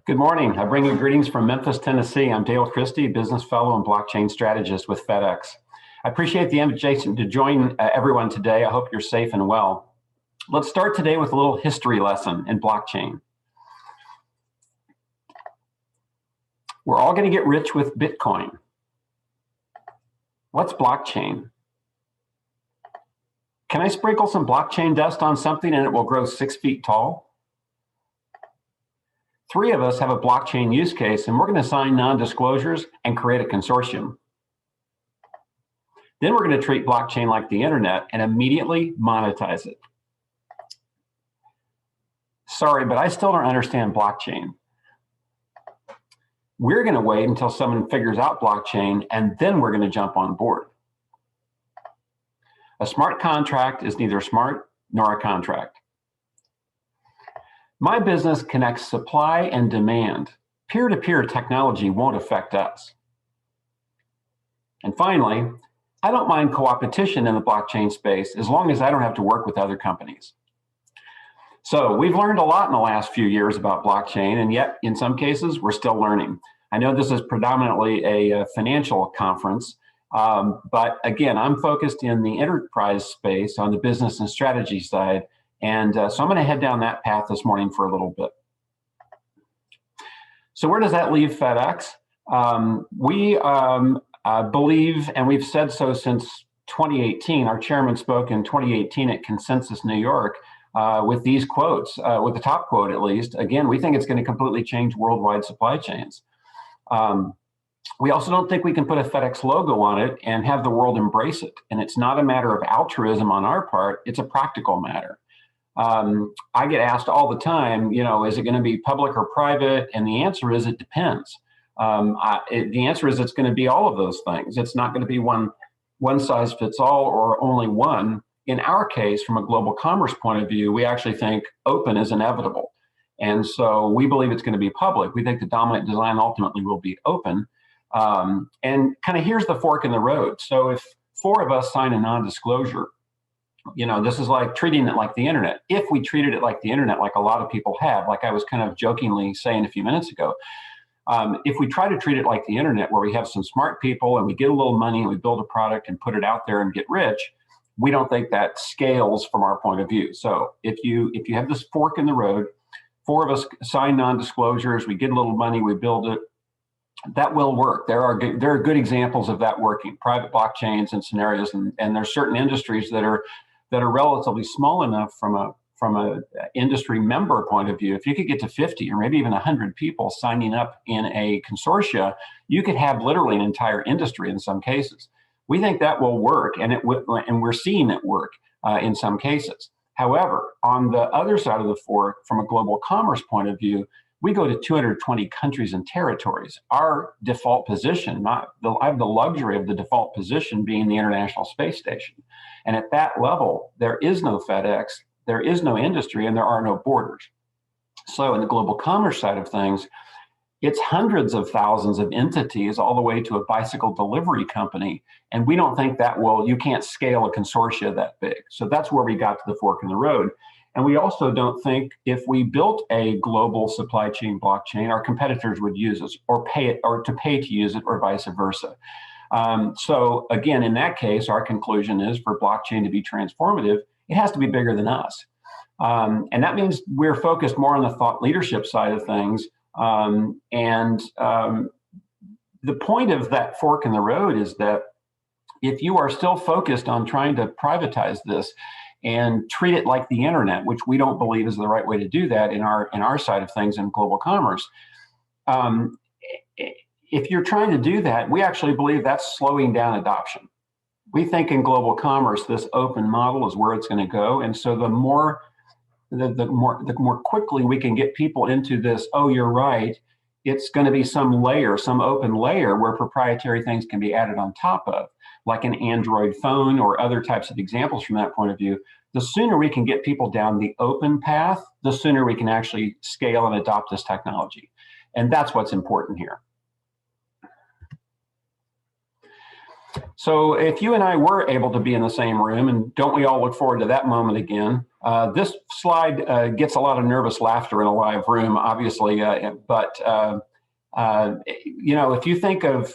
Good morning. I bring you greetings from Memphis, Tennessee. I'm Dale Chrystie, business fellow and blockchain strategist with FedEx. I appreciate the invitation to join everyone today. I hope you're safe and well. Let's start today with a little history lesson in blockchain. We're all going to get rich with Bitcoin. What's blockchain? Can I sprinkle some blockchain dust on something and it will grow 6 feet tall? 3 of us have a blockchain use case, and we're going to sign non-disclosures and create a consortium. Then we're going to treat blockchain like the internet and immediately monetize it. Sorry, but I still don't understand blockchain. We're going to wait until someone figures out blockchain, and then we're going to jump on board. A smart contract is neither smart nor a contract. My business connects supply and demand. Peer-to-peer technology won't affect us. And finally, I don't mind Coopetition in the blockchain space as long as I don't have to work with other companies. So we've learned a lot in the last few years about blockchain, and yet in some cases we're still learning. I know this is predominantly a financial conference, but again, I'm focused in the enterprise space on the business and strategy side. And so I'm going to head down that path this morning for a little bit. So where does that leave FedEx? We believe, and we've said so since 2018, our chairman spoke in 2018 at Consensus New York with these quotes, with the top quote at least. Again, we think it's going to completely change worldwide supply chains. We also don't think we can put a FedEx logo on it and have the world embrace it. And it's not a matter of altruism on our part, it's a practical matter. I get asked all the time, you know, is it going to be public or private? And the answer is it depends. The answer is it's going to be all of those things. It's not going to be one size fits all or only one. In our case, from a global commerce point of view, we actually think open is inevitable. And so we believe it's going to be public. We think the dominant design ultimately will be open. And kind of here's the fork in the road. So if 4 of us sign a non-disclosure, you know, this is like treating it like the internet. If we treated it like the internet, like a lot of people have, like I was kind of jokingly saying a few minutes ago, if we try to treat it like the internet, where we have some smart people and we get a little money and we build a product and put it out there and get rich, we don't think that scales from our point of view. So if you have this fork in the road, 4 of us sign non-disclosures, we get a little money, we build it, that will work. There are good examples of that working, private blockchains and scenarios, and there's certain industries that are relatively small enough from a industry member point of view. If you could get to 50 or maybe even 100 people signing up in a consortia, you could have literally an entire industry in some cases. We think that will work, and we're seeing it work in some cases. However, on the other side of the fork, from a global commerce point of view, we go to 220 countries and territories. Our default position, I have the luxury of the default position being the International Space Station. And at that level, there is no FedEx, there is no industry, and there are no borders. So in the global commerce side of things, it's hundreds of thousands of entities all the way to a bicycle delivery company. And we don't think that you can't scale a consortia that big. So that's where we got to the fork in the road. And we also don't think if we built a global supply chain blockchain, our competitors would use us or pay to use it, or vice versa. So again, in that case, our conclusion is for blockchain to be transformative, it has to be bigger than us. And that means we're focused more on the thought leadership side of things. The point of that fork in the road is that if you are still focused on trying to privatize this and treat it like the internet, which we don't believe is the right way to do that in our side of things in global commerce, if you're trying to do that, we actually believe that's slowing down adoption. We think in global commerce, this open model is where it's going to go. And so the more quickly we can get people into this, oh, you're right, it's going to be some layer, some open layer where proprietary things can be added on top of, like an Android phone or other types of examples from that point of view. The sooner we can get people down the open path, the sooner we can actually scale and adopt this technology. And that's what's important here. So if you and I were able to be in the same room, and don't we all look forward to that moment again? This slide gets a lot of nervous laughter in a live room, obviously, but if you think of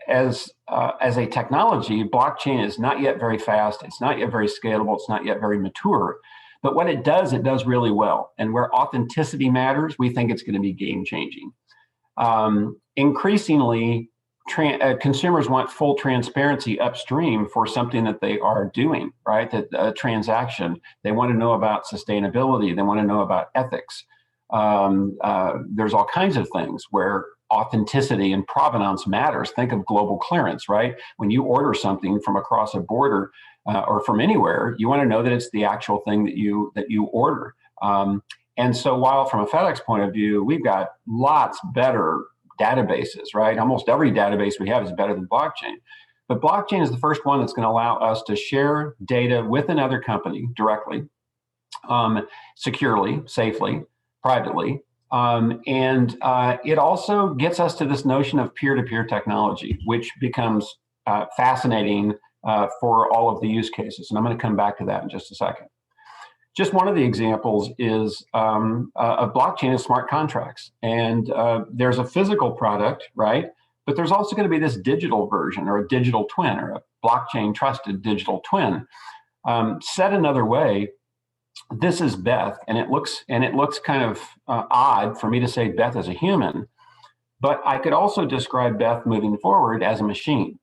as a technology, blockchain is not yet very fast. It's not yet very scalable. It's not yet very mature. But what it does really well. And where authenticity matters, we think it's going to be game changing. Increasingly, consumers want full transparency upstream for something that they are doing, right? That a transaction, they want to know about sustainability. They want to know about ethics. There's all kinds of things where authenticity and provenance matters. Think of global clearance, right? When you order something from across a border or from anywhere, you want to know that it's the actual thing that you order. And so while from a FedEx point of view, we've got lots better databases, right? Almost every database we have is better than blockchain. But blockchain is the first one that's going to allow us to share data with another company directly, securely, safely, privately. And it also gets us to this notion of peer-to-peer technology, which becomes fascinating for all of the use cases. And I'm going to come back to that in just a second. Just one of the examples is of blockchain is smart contracts. And there's a physical product, right? But there's also going to be this digital version or a digital twin or a blockchain trusted digital twin. Said another way, this is Beth, and it looks kind of odd for me to say Beth as a human, but I could also describe Beth moving forward as a machine.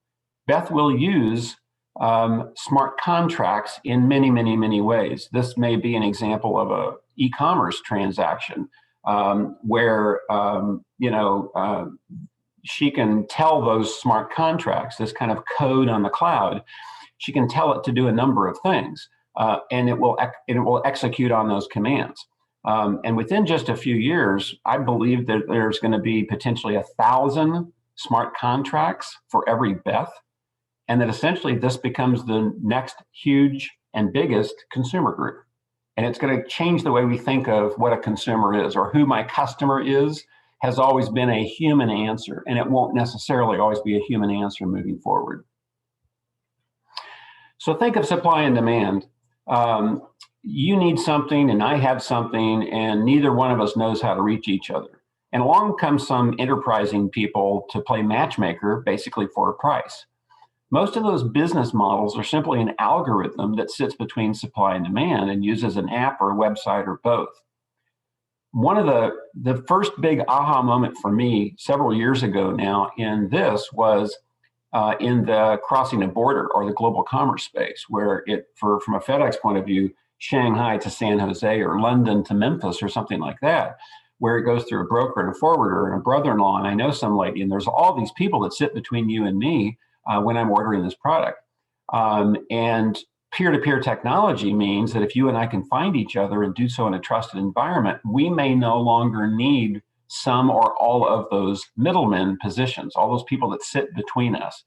Beth will use smart contracts in many, many, many ways. This may be an example of a e-commerce transaction where she can tell those smart contracts, this kind of code on the cloud, she can tell it to do a number of things. And it will execute on those commands. And within just a few years, I believe that there's going to be potentially 1,000 smart contracts for every Beth, and that essentially this becomes the next huge and biggest consumer group. And it's going to change the way we think of what a consumer is or who my customer is. Has always been a human answer, and it won't necessarily always be a human answer moving forward. So think of supply and demand. You need something and I have something, and neither one of us knows how to reach each other. And along comes some enterprising people to play matchmaker, basically for a price. Most of those business models are simply an algorithm that sits between supply and demand and uses an app or a website or both. One of the first big aha moment for me several years ago now in this was in the crossing a border or the global commerce space, where from a FedEx point of view, Shanghai to San Jose or London to Memphis or something like that, where it goes through a broker and a forwarder and a brother-in-law, and I know some lady, and there's all these people that sit between you and me when I'm ordering this product. And peer-to-peer technology means that if you and I can find each other and do so in a trusted environment, we may no longer need some or all of those middlemen positions, all those people that sit between us.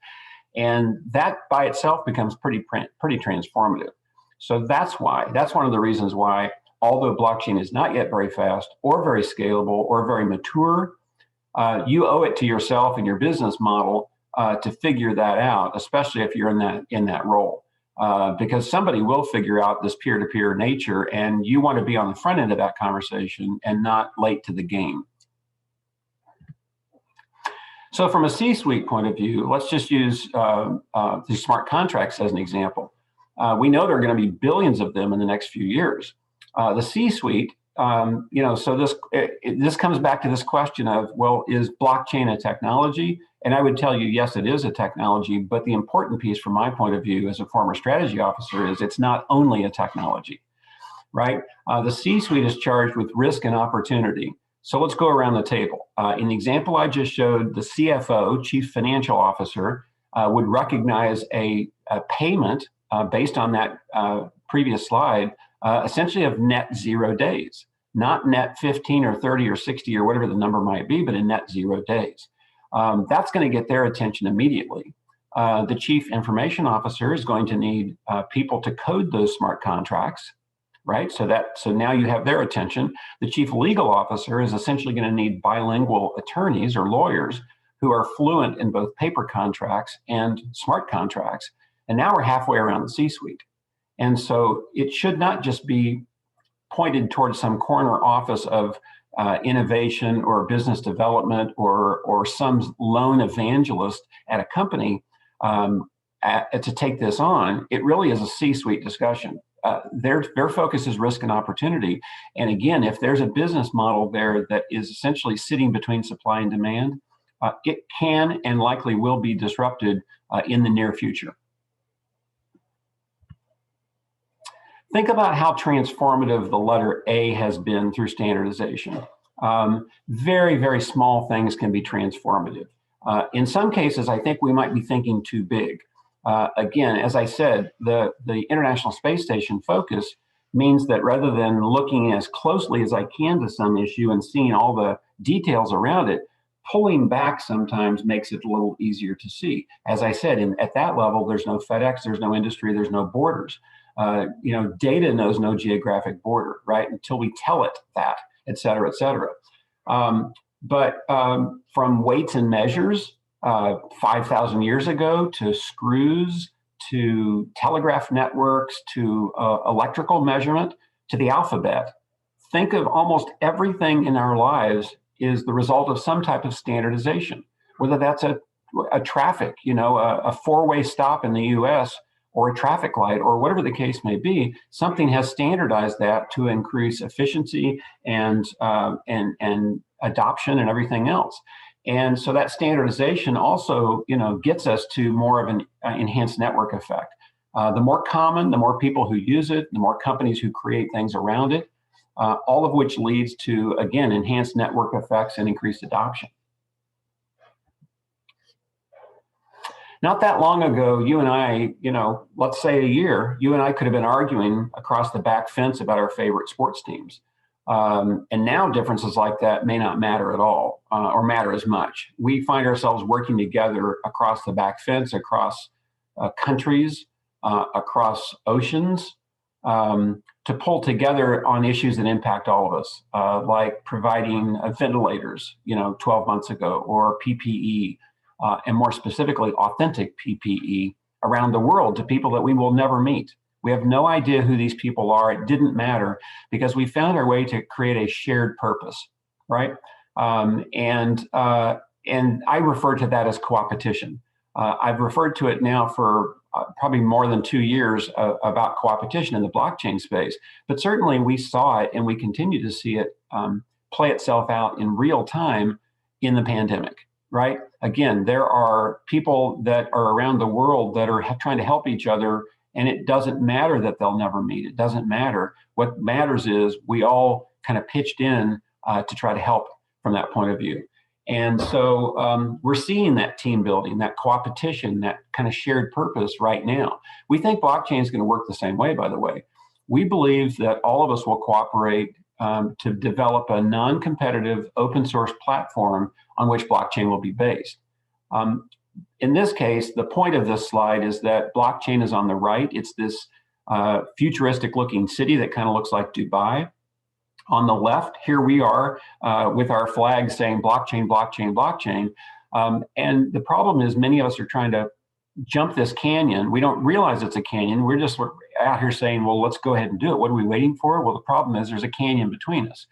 And that by itself becomes pretty transformative. So that's one of the reasons why, although blockchain is not yet very fast or very scalable or very mature, you owe it to yourself and your business model to figure that out, especially if you're in that role. Because somebody will figure out this peer-to-peer nature, and you want to be on the front end of that conversation and not late to the game. So from a C-suite point of view, let's just use the smart contracts as an example. We know there are going to be billions of them in the next few years. The C-suite, so this comes back to this question of, well, is blockchain a technology? And I would tell you, yes, it is a technology, but the important piece from my point of view as a former strategy officer is it's not only a technology, right? The C-suite is charged with risk and opportunity. So let's go around the table. In the example I just showed, the CFO, Chief Financial Officer, would recognize a payment based on that previous slide, essentially of net 0 days, not net 15 or 30 or 60 or whatever the number might be, but in net 0 days. That's going to get their attention immediately. The Chief Information Officer is going to need people to code those smart contracts, right? So now you have their attention. The Chief Legal Officer is essentially going to need bilingual attorneys or lawyers who are fluent in both paper contracts and smart contracts. And now we're halfway around the C-suite. And so it should not just be pointed towards some corner office of innovation or business development or some lone evangelist at a company to take this on. It really is a C-suite discussion. Their focus is risk and opportunity. And again, if there's a business model there that is essentially sitting between supply and demand, it can and likely will be disrupted in the near future. Think about how transformative the letter A has been through standardization. Very, very small things can be transformative. In some cases, I think we might be thinking too big. Again, as I said, the International Space Station focus means that rather than looking as closely as I can to some issue and seeing all the details around it, pulling back sometimes makes it a little easier to see. As I said, at that level, there's no FedEx, there's no industry, there's no borders. Data knows no geographic border, right? Until we tell it that, et cetera, et cetera. But from weights and measures, 5,000 years ago, to screws, to telegraph networks, to electrical measurement, to the alphabet, think of almost everything in our lives is the result of some type of standardization, whether that's a traffic, a four-way stop in the US, or a traffic light, or whatever the case may be. Something has standardized that to increase efficiency and adoption and everything else. And so that standardization also, gets us to more of an enhanced network effect. The more common, the more people who use it, the more companies who create things around it, all of which leads to, again, enhanced network effects and increased adoption. Not that long ago, you and I, let's say a year, you and I could have been arguing across the back fence about our favorite sports teams. And now differences like that may not matter at all or matter as much. We find ourselves working together across the back fence, across countries, across oceans, to pull together on issues that impact all of us, like providing ventilators, 12 months ago, or PPE, and more specifically, authentic PPE around the world to people that we will never meet. We have no idea who these people are. It didn't matter because we found our way to create a shared purpose, right? And I refer to that as Coopetition. I've referred to it now for probably more than 2 years about Coopetition in the blockchain space. But certainly we saw it and we continue to see it play itself out in real time in the pandemic, right? Again, there are people that are around the world that are trying to help each other, and it doesn't matter that they'll never meet. It doesn't matter. What matters is we all kind of pitched in to try to help from that point of view. And so we're seeing that team building, that Coopetition, that kind of shared purpose right now. We think blockchain is going to work the same way, by the way. We believe that all of us will cooperate to develop a non-competitive open source platform on which blockchain will be based. In this case, the point of this slide is that blockchain is on the right. It's this futuristic looking city that kind of looks like Dubai. On the left, here we are with our flag saying blockchain, blockchain, blockchain. And the problem is many of us are trying to jump this canyon. We don't realize it's a canyon. We're just out here saying, well, let's go ahead and do it. What are we waiting for? Well, the problem is there's a canyon between us.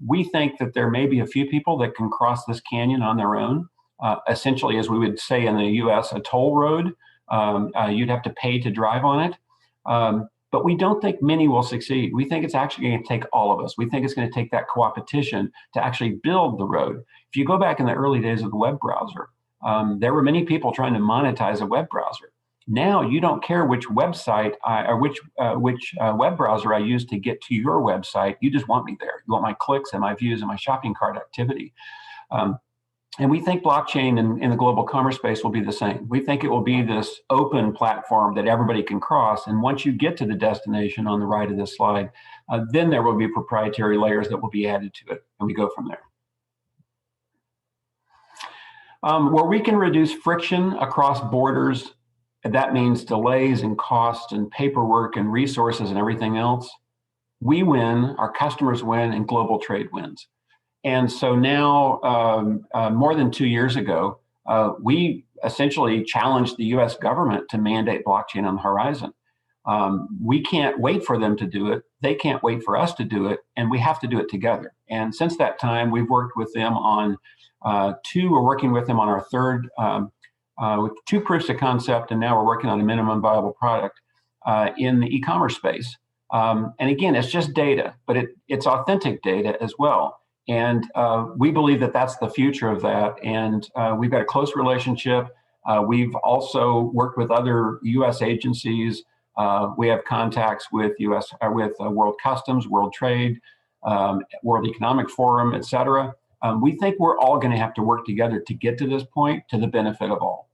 We think that there may be a few people that can cross this canyon on their own. Essentially, as we would say in the US, a toll road. You'd have to pay to drive on it. But we don't think many will succeed. We think it's actually going to take all of us. We think it's going to take that Coopetition to actually build the road. If you go back in the early days of the web browser, there were many people trying to monetize a web browser. Now you don't care which website or which web browser I use to get to your website. You just want me there. You want my clicks and my views and my shopping cart activity. And we think blockchain in the global commerce space will be the same. We think it will be this open platform that everybody can cross. And once you get to the destination on the right of this slide, then there will be proprietary layers that will be added to it. And we go from there. Where we can reduce friction across borders, that means delays and costs and paperwork and resources and everything else. We win, our customers win, and global trade wins. And so now, more than 2 years ago, we essentially challenged the US government to mandate blockchain on the horizon. We can't wait for them to do it. They can't wait for us to do it, and we have to do it together. And since that time, we've worked with them on we're working with them on our third, with 2 proofs of concept, and now we're working on a minimum viable product in the e-commerce space. And again, it's just data, but it's authentic data as well. And we believe that that's the future of that. And we've got a close relationship. We've also worked with other US agencies. We have contacts with World Customs, World Trade, World Economic Forum, et cetera. We think we're all going to have to work together to get to this point to the benefit of all.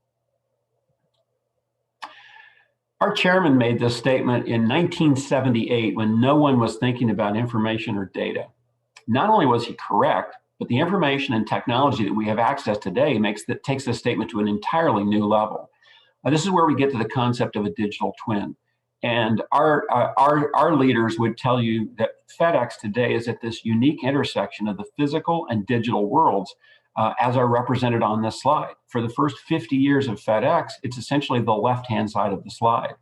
Our chairman made this statement in 1978 when no one was thinking about information or data. Not only was he correct, but the information and technology that we have access today takes this statement to an entirely new level. This is where we get to the concept of a digital twin. And our leaders would tell you that FedEx today is at this unique intersection of the physical and digital worlds, as are represented on this slide. For the first 50 years of FedEx, it's essentially the left-hand side of the slide.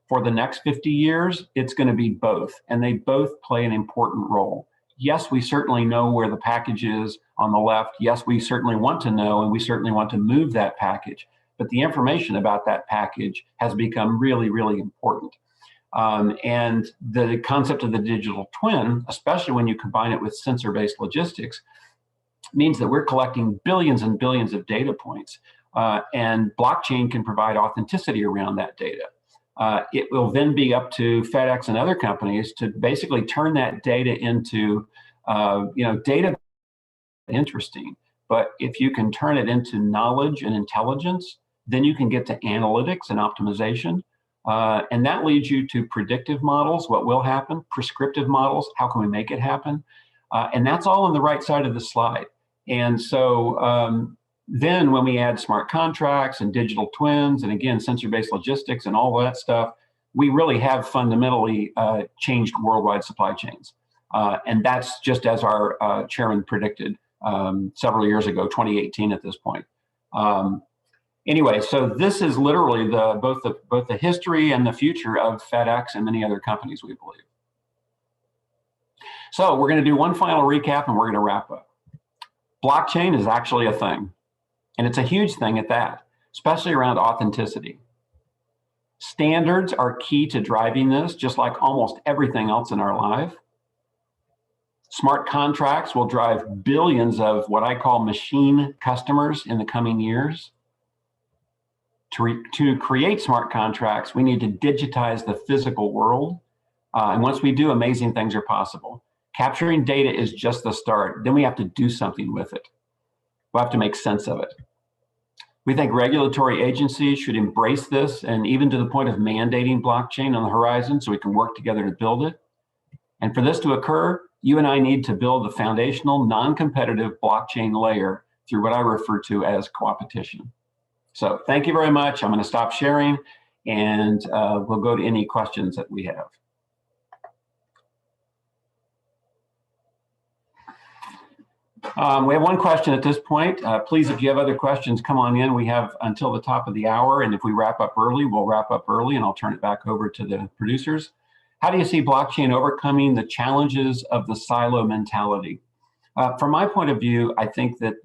For the next 50 years, it's going to be both, and they both play an important role. Yes, we certainly know where the package is on the left. Yes, we certainly want to know, and we certainly want to move that package. But the information about that package has become really, really important. And the concept of the digital twin, especially when you combine it with sensor-based logistics, means that we're collecting billions and billions of data points. And blockchain can provide authenticity around that data. It will then be up to FedEx and other companies to basically turn that data into, data interesting. But if you can turn it into knowledge and intelligence, then you can get to analytics and optimization. And that leads you to predictive models, what will happen, prescriptive models, how can we make it happen? And that's all on the right side of the slide. And so then when we add smart contracts and digital twins, and again, sensor-based logistics and all that stuff, we really have fundamentally changed worldwide supply chains. And that's just as our chairman predicted several years ago, 2018 at this point. Anyway, so this is literally both the history and the future of FedEx and many other companies, we believe. So we're going to do one final recap and we're going to wrap up. Blockchain is actually a thing, and it's a huge thing at that, especially around authenticity. Standards are key to driving this, just like almost everything else in our life. Smart contracts will drive billions of what I call machine customers in the coming years. To create smart contracts, we need to digitize the physical world. And once we do, amazing things are possible. Capturing data is just the start. Then we have to do something with it. We'll have to make sense of it. We think regulatory agencies should embrace this, and even to the point of mandating blockchain on the horizon so we can work together to build it. And for this to occur, you and I need to build the foundational non-competitive blockchain layer through what I refer to as Coopetition. So thank you very much. I'm going to stop sharing, and we'll go to any questions that we have. We have one question at this point. Please, if you have other questions, come on in. We have until the top of the hour, and if we wrap up early, we'll wrap up early, and I'll turn it back over to the producers. How do you see blockchain overcoming the challenges of the silo mentality? From my point of view, I think that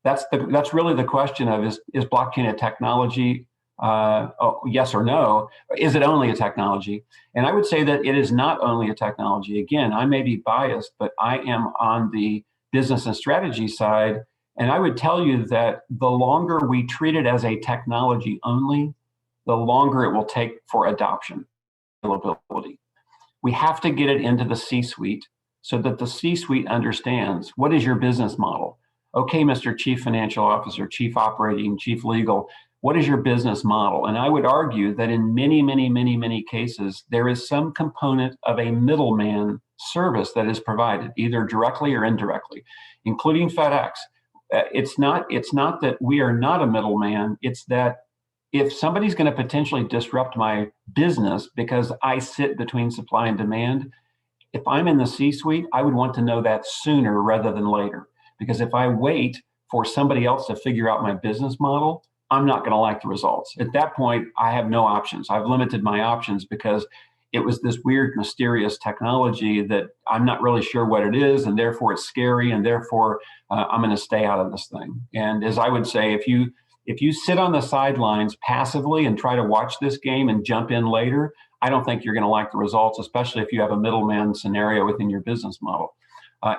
that's really the question of is blockchain a technology? Yes or no? Is it only a technology? And I would say that it is not only a technology. Again, I may be biased, but I am on the business and strategy side. And I would tell you that the longer we treat it as a technology only, the longer it will take for adoption. We have to get it into the C-suite so that the C-suite understands what is your business model. Okay, Mr. Chief Financial Officer, Chief Operating, Chief Legal, what is your business model? And I would argue that in many, many, many, many cases, there is some component of a middleman service that is provided, either directly or indirectly, including FedEx. It's not that we are not a middleman. It's that if somebody's going to potentially disrupt my business because I sit between supply and demand, if I'm in the C-suite, I would want to know that sooner rather than later. Because if I wait for somebody else to figure out my business model, I'm not going to like the results. At that point, I have no options. I've limited my options because it was this weird, mysterious technology that I'm not really sure what it is, and therefore it's scary, and therefore I'm going to stay out of this thing. And as I would say, if you sit on the sidelines passively and try to watch this game and jump in later, I don't think you're going to like the results, especially if you have a middleman scenario within your business model.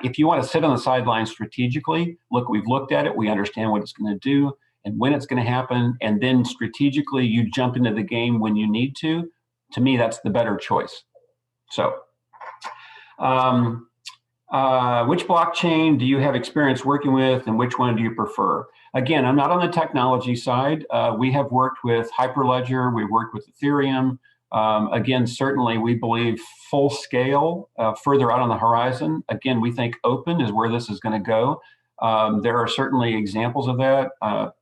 If you want to sit on the sidelines strategically, look, we've looked at it, we understand what it's going to do and when it's going to happen, and then strategically you jump into the game when you need to. To me, that's the better choice. So, which blockchain do you have experience working with, and which one do you prefer? Again, I'm not on the technology side. We have worked with Hyperledger, we've worked with Ethereum. Again, certainly we believe full scale further out on the horizon. Again, we think open is where this is going to go. There are certainly examples of that.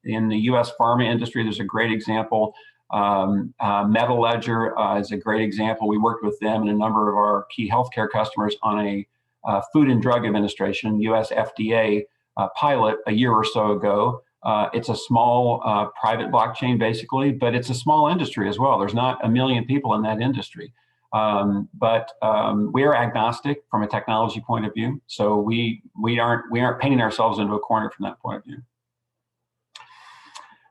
In the US pharma industry, there's a great example. MetaLedger is a great example. We worked with them and a number of our key healthcare customers on a Food and Drug Administration, US FDA pilot a year or so ago. It's a small private blockchain basically, but it's a small industry as well. There's not a million people in that industry. But we are agnostic from a technology point of view. So we aren't painting ourselves into a corner from that point of view.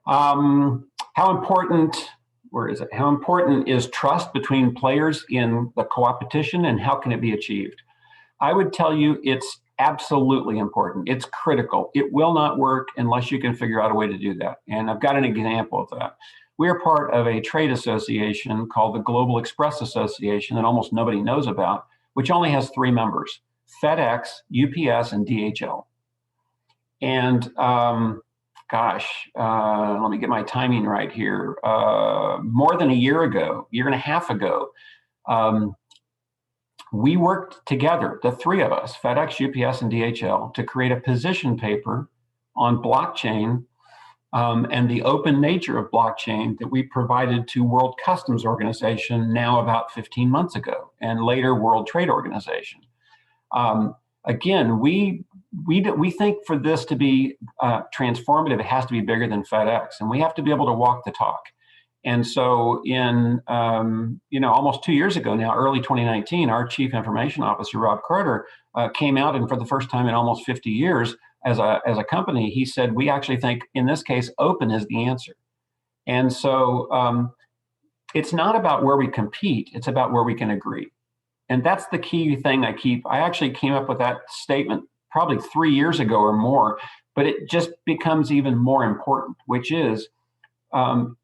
How important, where is it? How important is trust between players in the Coopetition, and how can it be achieved? I would tell you it's absolutely important. It's critical. It will not work unless you can figure out a way to do that. And I've got an example of that. We are part of a trade association called the Global Express Association that almost nobody knows about, which only has 3 members: FedEx, UPS, and DHL. And let me get my timing right here. More than a year and a half ago, we worked together, the 3 of us, FedEx, UPS, and DHL, to create a position paper on blockchain and the open nature of blockchain that we provided to World Customs Organization now about 15 months ago, and later World Trade Organization. Again, we think for this to be transformative, it has to be bigger than FedEx, and we have to be able to walk the talk. And so in, almost 2 years ago now, early 2019, our Chief Information Officer, Rob Carter, came out, and for the first time in almost 50 years as a company, he said, we actually think in this case, open is the answer. And so it's not about where we compete, it's about where we can agree. And that's the key thing I actually came up with that statement probably 3 years ago or more, but it just becomes even more important, which is,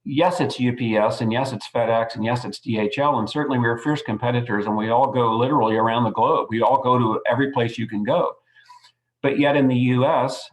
yes, it's UPS, and yes, it's FedEx, and yes, it's DHL, and certainly we're fierce competitors, and we all go literally around the globe. We all go to every place you can go. But yet in the US,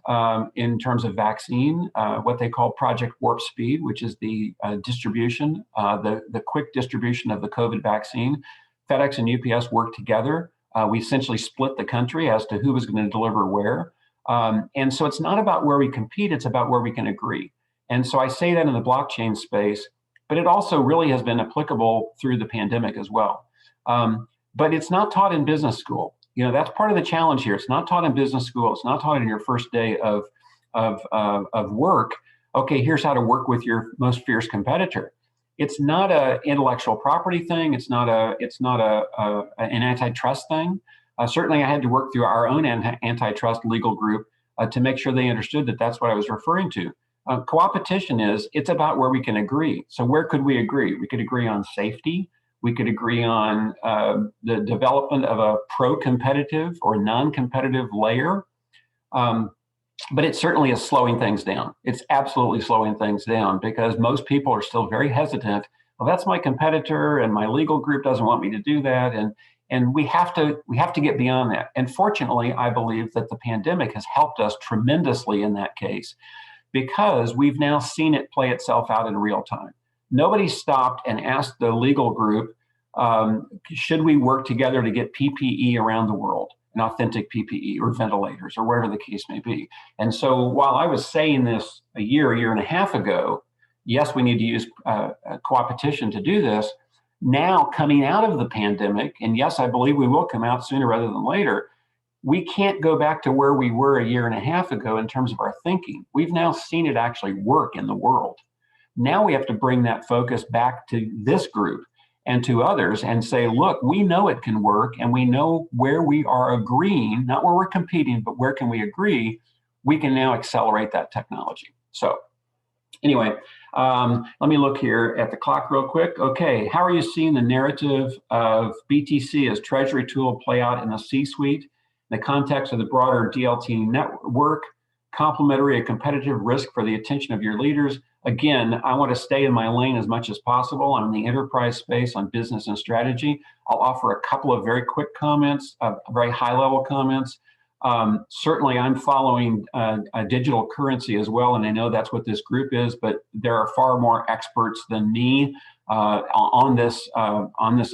in terms of vaccine, what they call Project Warp Speed, which is the distribution, the quick distribution of the COVID vaccine, FedEx and UPS work together. We essentially split the country as to who was going to deliver where. And so it's not about where we compete, it's about where we can agree. And so I say that in the blockchain space, but it also really has been applicable through the pandemic as well. But it's not taught in business school. That's part of the challenge here. It's not taught in business school. It's not taught in your first day of work. Okay, here's how to work with your most fierce competitor. It's not an intellectual property thing. It's not an antitrust thing. Certainly, I had to work through our own antitrust legal group to make sure they understood that that's what I was referring to. Coopetition it's about where we can agree. So where could we agree? We could agree on safety. We could agree on the development of a pro-competitive or non-competitive layer. But it certainly is slowing things down. It's absolutely slowing things down because most people are still very hesitant. Well, that's my competitor, and my legal group doesn't want me to do that. And we have to get beyond that. And fortunately, I believe that the pandemic has helped us tremendously in that case, because we've now seen it play itself out in real time. Nobody stopped and asked the legal group, should we work together to get PPE around the world, an authentic PPE or ventilators or whatever the case may be. And so while I was saying this a year and a half ago, yes, we need to use Coopetition to do this. Now coming out of the pandemic, and yes, I believe we will come out sooner rather than later, we can't go back to where we were a year and a half ago in terms of our thinking. We've now seen it actually work in the world. Now we have to bring that focus back to this group and to others and say, look, we know it can work, and we know where we are agreeing, not where we're competing, but where can we agree, we can now accelerate that technology. So anyway, let me look here at the clock real quick. Okay, how are you seeing the narrative of BTC as treasury tool play out in the C-suite, in the context of the broader DLT network, complementary and competitive risk for the attention of your leaders? Again, I want to stay in my lane as much as possible. I'm in the enterprise space on business and strategy. I'll offer a couple of very quick comments, very high-level comments. Certainly, I'm following a digital currency as well, and I know that's what this group is. But there are far more experts than me on this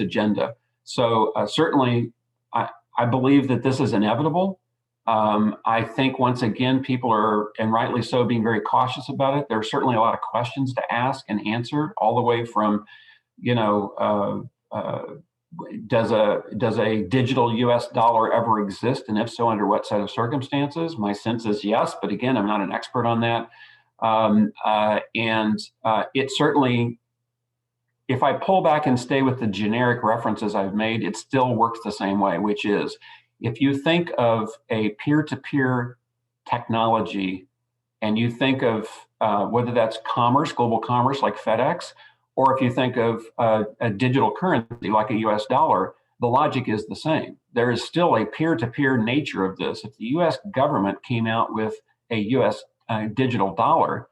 agenda. So certainly, I believe that this is inevitable. I think once again, people are, and rightly so, being very cautious about it. There are certainly a lot of questions to ask and answer, all the way from, does a digital US dollar ever exist? And if so, under what set of circumstances? My sense is yes, but again, I'm not an expert on that. It certainly, if I pull back and stay with the generic references I've made, it still works the same way, which is, if you think of a peer-to-peer technology and you think of whether that's commerce, global commerce like FedEx, or if you think of a digital currency like a US dollar, the logic is the same. There is still a peer-to-peer nature of this. If the US government came out with a US digital dollar,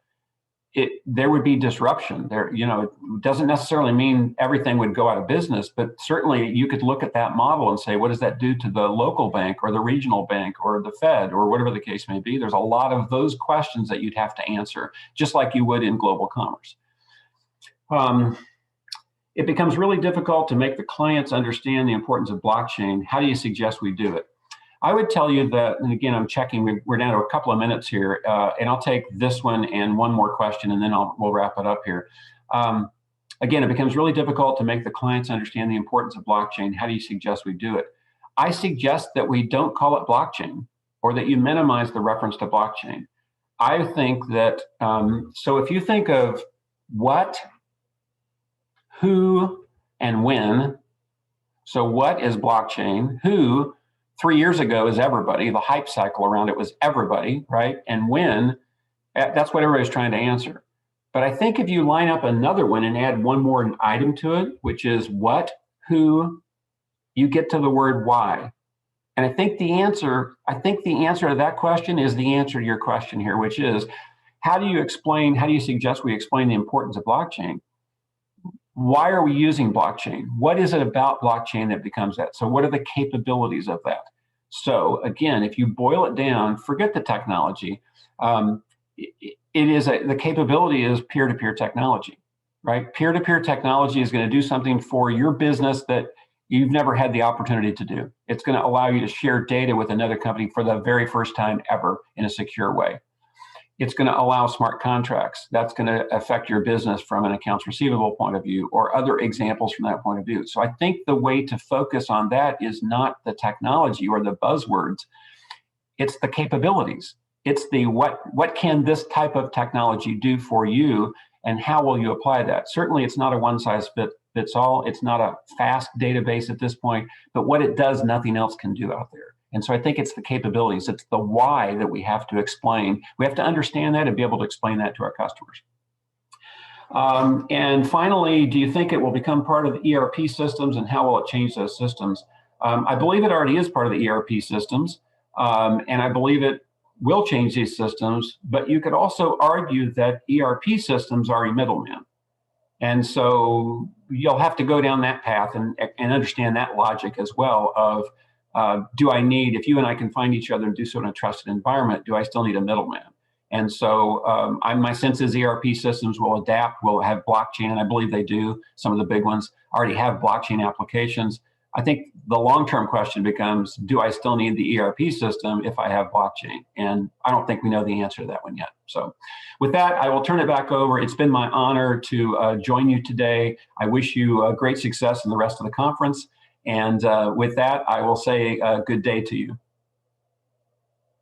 there would be disruption. It doesn't necessarily mean everything would go out of business, but certainly you could look at that model and say, what does that do to the local bank or the regional bank or the Fed or whatever the case may be? There's a lot of those questions that you'd have to answer, just like you would in global commerce. It becomes really difficult to make the clients understand the importance of blockchain. How do you suggest we do it? I would tell you that, and again, I'm checking, we're down to a couple of minutes here, and I'll take this one and one more question, and then we'll wrap it up here. Again, it becomes really difficult to make the clients understand the importance of blockchain. How do you suggest we do it? I suggest that we don't call it blockchain, or that you minimize the reference to blockchain. I think that, so if you think of what, who, and when, so what is blockchain? Who, 3 years ago, is everybody. The hype cycle around it was everybody, right? And when, that's what everybody's trying to answer. But I think if you line up another one and add one more item to it, which is what, who, you get to the word why. And I think the answer to that question is the answer to your question here, which is, how do you suggest we explain the importance of blockchain? Why are we using blockchain? What is it about blockchain that becomes that? So what are the capabilities of that? So again, if you boil it down, forget the technology. The capability is peer-to-peer technology, right? Peer-to-peer technology is going to do something for your business that you've never had the opportunity to do. It's going to allow you to share data with another company for the very first time ever in a secure way. It's going to allow smart contracts. That's going to affect your business from an accounts receivable point of view, or other examples from that point of view. So I think the way to focus on that is not the technology or the buzzwords. It's the capabilities. It's the what can this type of technology do for you, and how will you apply that? Certainly, it's not a one-size-fits-all. It's not a fast database at this point, but what it does, nothing else can do out there. And so I think it's the capabilities, it's the why that we have to explain. We have to understand that and be able to explain that to our customers. And finally, do you think it will become part of the ERP systems, and how will it change those systems? I believe it already is part of the ERP systems, and I believe it will change these systems, but you could also argue that ERP systems are a middleman. And so you'll have to go down that path and understand that logic as well of, do I need, if you and I can find each other and do so in a trusted environment, do I still need a middleman? And so my sense is ERP systems will adapt, will have blockchain, and I believe they do. Some of the big ones already have blockchain applications. I think the long-term question becomes, do I still need the ERP system if I have blockchain? And I don't think we know the answer to that one yet. So with that, I will turn it back over. It's been my honor to join you today. I wish you great success in the rest of the conference. And with that, I will say good day to you.